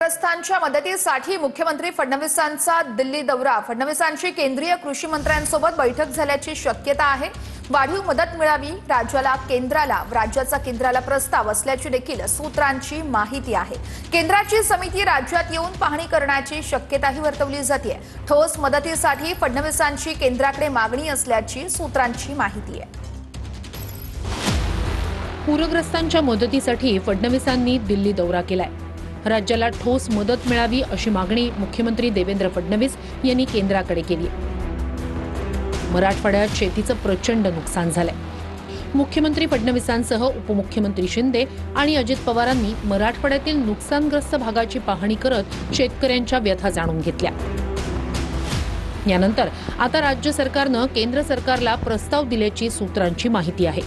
पूरग्रस्तांच्या मदतीसाठी मुख्यमंत्री फडणवीसांचा दिल्ली दौरा। फडणवीसांची केंद्रीय कृषी मंत्र्यांसोबत बैठक झाल्याची शक्यता आहे। वाढीव मदत मिळावी राज्याचा केंद्राला प्रस्ताव असल्याची देखील सूत्रांची माहिती आहे। केंद्राची समिती राज्यात येऊन पाहणी करण्याची शक्यताही वर्तवली जाते। ठोस मदतीसाठी फडणवीसांची केंद्राकडे मागणी असल्याची सूत्रांची माहिती आहे। पूरग्रस्तांच्या मदतीसाठी फडणवीसांनी दिल्ली दौरा केलाय। राज्याला ठोस मदत मिळावी अशी मागणी मुख्यमंत्री देवेंद्र फडणवीस यांनी केंद्राकडे केली। मराठवाड्यात शेतीचं प्रचंड नुकसान झालंय। मुख्यमंत्री फडणवीसांसह उपमुख्यमंत्री शिंदे आणि अजित पवारांनी मराठवाड्यातील नुकसानग्रस्त भागाची पाहणी करत शेतकऱ्यांच्या व्यथा जाणून घेतल्या। यानंतर आता राज्य सरकारनं केंद्र सरकारला प्रस्ताव दिल्याची सूत्रांची माहिती आहे।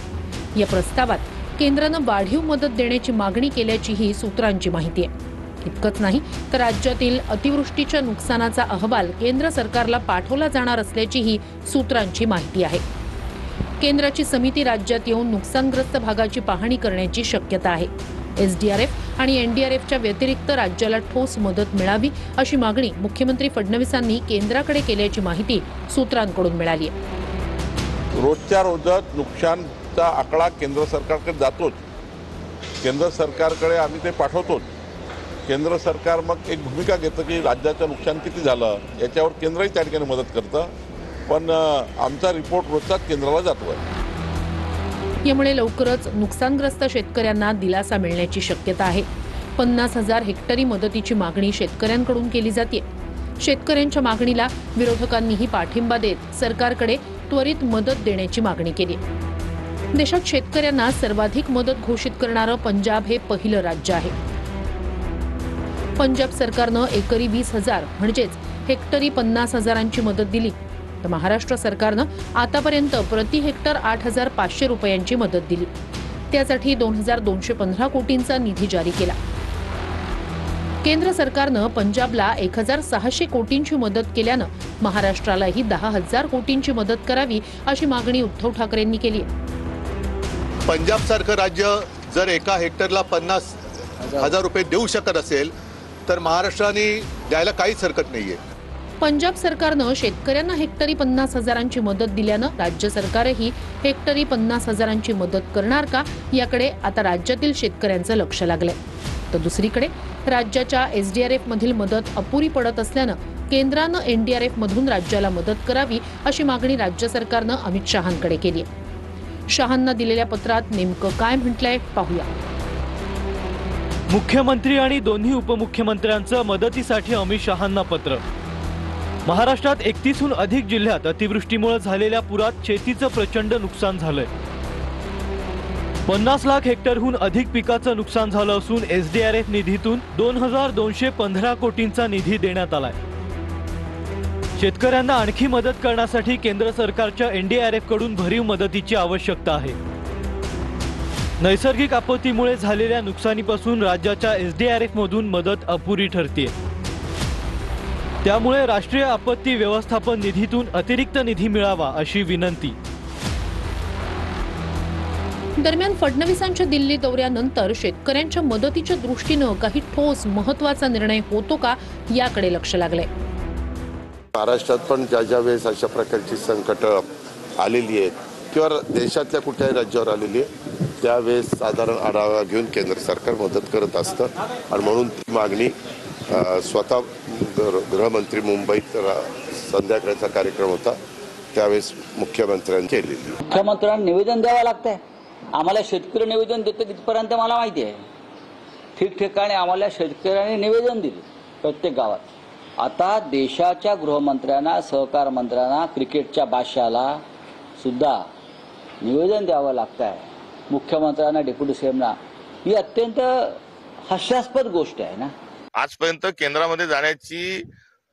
या प्रस्तावात केंद्रानं वाढीव मदत देण्याची मागणी केल्याचीही सूत्रांची माहिती आहे। इतकंच नाही तर राज्यातील अतिवृष्टीच्या नुकसानाचा अहवाल केंद्र सरकारला पाठवला जाणार असल्याचीही सूत्रांची माहिती आहे। केंद्राची समिती राज्यात येऊन नुकसानग्रस्त भागाची पाहणी करण्याची शक्यता आहे। एसडीआरएफ आणि एनडीआरएफच्या व्यतिरिक्त राज्याला ठोस मदत मिळावी अशी मागणी मुख्यमंत्री फडणवीसांनी केंद्राकडे केल्याची माहिती सूत्रांकडून मिळाली आहे। रोजच्या रोजच नुकसानचा आकडा केंद्र सरकारकडे जातोच। केंद्र सरकारकडे आम्ही ते पाठवतोच। केंद्र सरकार मग एक भूमिका घेतं की राज्याचं नुकसान किती झालं याच्यावर केंद्रही त्या ठिकाणी मदत करतं, पण आमचा रिपोर्ट रोजचाच केंद्राला जातो। यामुळे लवकरच नुकसानग्रस्त शेतकऱ्यांना दिलासा मिळण्याची शक्यता आहे। 50,000 हेक्टरी मदतीची मागणी शेतकऱ्यांकडून केली जाते। शेतकऱ्यांच्या मागणीला विरोधकांनीही पाठिंबा देत सरकारकडे त्वरित मदत देण्याची मागणी केली। देशात शेतकऱ्यांना सर्वाधिक मदत घोषित करणारं पंजाब हे पहिलं राज्य आहे। पंजाब सरकारनं एकरी 20,000 म्हणजेच हेक्टरी 50,000ची मदत दिली, तर महाराष्ट्र सरकारनं आतापर्यंत प्रति हेक्टर 8,500 रुपयांची मदत दिली। त्यासाठी 2,215 कोटींचा निधी जारी केला। केंद्र सरकारनं पंजाबला 1,600 कोटींची मदत केल्यानं महाराष्ट्रालाही 10,000 कोटींची मदत करावी अशी मागणी उद्धव ठाकरेंनी केली आहे। पंजाब सारखं राज्य जर एका हेक्टरला 50,000 रुपये देऊ शकत असेल तर महाराष्ट्राने द्यायला काहीच हरकत नाहीये। पंजाब सरकारनं शेतकऱ्यांना हेक्टरी 50,000ची मदत दिल्यानं राज्य सरकारही हेक्टरी 50,000ची मदत करणार का याकडे आता राज्यातील शेतकऱ्यांचं लक्ष लागलंय। तर दुसरीकडे राज्याच्या एसडीआरएफ मधील मदत अपुरी पडत असल्यानं केंद्रानं एनडीआरएफ मधून राज्याला मदत करावी अशी मागणी राज्य सरकारनं अमित शहांकडे केली आहे। शहांना दिलेल्या पत्रात नेमकं काय म्हटलंय पाहूया। मुख्यमंत्री आणि दोन्ही उपमुख्यमंत्र्यांचं मदतीसाठी अमित शहांना पत्र। महाराष्ट्रात 31हून अधिक जिल्ह्यात अतिवृष्टीमुळे झालेल्या पुरात शेतीचं प्रचंड नुकसान झालंय। 50 लाख हेक्टरहून अधिक पिकाचं नुकसान झालं असून एसडीआरएफ निधीतून 2,215 कोटींचा निधी देण्यात आलाय। शेतकऱ्यांना आणखी मदत करण्यासाठी केंद्र सरकारच्या एनडीआरएफ कडून भरीव मदतीची आवश्यकता आहे। नैसर्गिक आपत्तीमुळे झालेल्या नुकसानीपासून राज्याच्या एसडीआरएफ मधून मदत अपुरी ठरते। त्यामुळे राष्ट्रीय आपत्ती व्यवस्थापन निधीतून अतिरिक्त निधी मिळावा अशी विनंती। दरम्यान फडणवीसांच्या दिल्ली दौऱ्यानंतर शेतकऱ्यांच्या मदतीच्या दृष्टीनं काही ठोस महत्त्वाचा निर्णय होतो का याकडे लक्ष लागलंय। महाराष्ट्रात पण ज्या वेळेस अशा प्रकारची संकट आलेली आहेत किंवा देशातल्या कुठल्याही राज्यावर आलेली आहे त्यावेळेस साधारण आढावा घेऊन केंद्र सरकार मदत करत असतं आणि म्हणून ती मागणी स्वतः गृहमंत्री मुंबईत संध्याकाळचा कार्यक्रम होता त्यावेळेस मुख्यमंत्र्यांनी केलेली। मुख्यमंत्र्यांना निवेदन द्यावं लागतंय। आम्हाला शेतकरी निवेदन देतं तिथपर्यंत मला माहिती आहे। ठिकठिकाणी आम्हाला शेतकऱ्यांनी निवेदन दिले प्रत्येक गावात। आता देशाच्या गृहमंत्र्यांना सहकार मंत्र्यांना क्रिकेटच्या बादशाला सुद्धा निवेदन द्यावं लागतंय मुख्यमंत्र्यांना डेप्युटी सीएमना। ही अत्यंत हास्यास्पद गोष्ट आहे ना। आजपर्यंत केंद्रामध्ये जाण्याची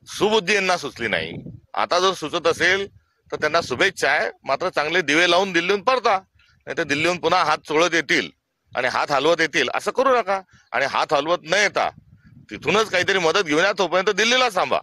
सुबुद्धी यांना सुचली नाही। आता जर सुचत असेल तर त्यांना शुभेच्छा आहे, मात्र चांगले दिवे लावून दिल्लीहून परता, नाही तर दिल्लीहून पुन्हा हात चोळत येतील आणि हात हलवत येतील असं करू नका। आणि हात हलवत न येता तिथूनच काहीतरी मदत घेऊन या, तोपर्यंत दिल्लीला थांबा।